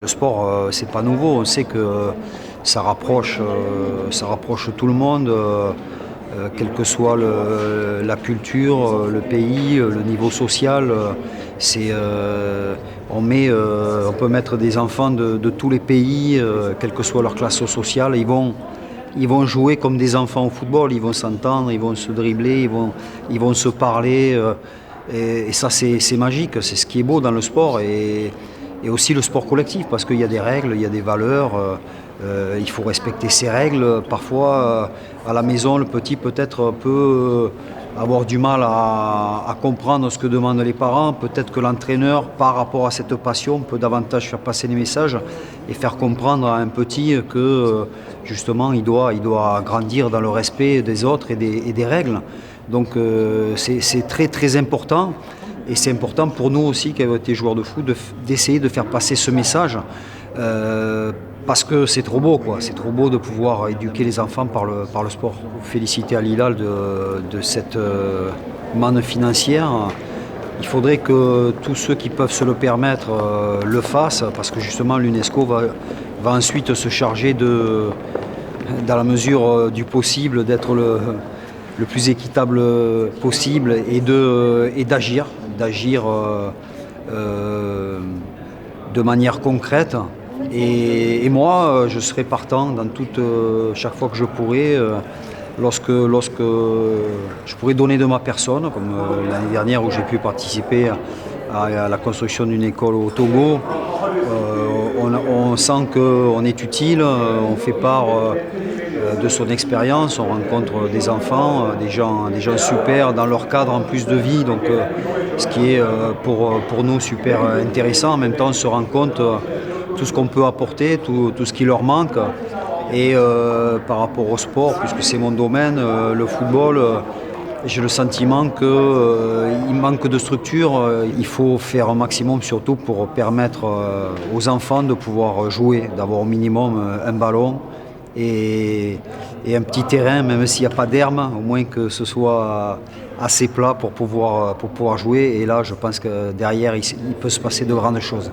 Le sport, c'est pas nouveau. On sait que ça rapproche tout le monde, quelle que soit la culture, le pays, le niveau social. On peut mettre des enfants de tous les pays, quelle que soit leur classe sociale. Ils vont jouer comme des enfants au football. Ils vont s'entendre, ils vont se dribbler, ils vont se parler. Et ça, c'est magique. C'est ce qui est beau dans le sport. Et aussi le sport collectif, parce qu'il y a des règles, il y a des valeurs, il faut respecter ces règles. Parfois, à la maison, le petit peut-être peut avoir du mal à comprendre ce que demandent les parents. Peut-être que l'entraîneur, par rapport à cette passion, peut davantage faire passer les messages et faire comprendre à un petit que justement il doit grandir dans le respect des autres et des règles. Donc c'est très très important. Et c'est important pour nous aussi, qui avons été joueurs de foot, d'essayer de faire passer ce message. Parce que c'est trop beau, quoi. C'est trop beau de pouvoir éduquer les enfants par le sport. Féliciter Al Hilal de cette manne financière. Il faudrait que tous ceux qui peuvent se le permettre le fassent, parce que justement l'UNESCO va ensuite se charger dans la mesure du possible, d'être le plus équitable possible et d'agir de manière concrète. Et moi, je serai partant dans chaque fois que je pourrai, lorsque je pourrai donner de ma personne, comme l'année dernière où j'ai pu participer à la construction d'une école au Togo. On sent qu'on est utile, on fait part de son expérience, on rencontre des enfants, des gens super dans leur cadre en plus de vie, donc ce qui est pour nous super intéressant. En même temps, on se rend compte tout ce qu'on peut apporter, tout ce qui leur manque. Et par rapport au sport, puisque c'est mon domaine, le football, j'ai le sentiment qu'il manque de structure. Il faut faire un maximum surtout pour permettre aux enfants de pouvoir jouer, d'avoir au minimum un ballon et un petit terrain, même s'il n'y a pas d'herbe, au moins que ce soit assez plat pour pouvoir jouer. Et là, je pense que derrière, il peut se passer de grandes choses.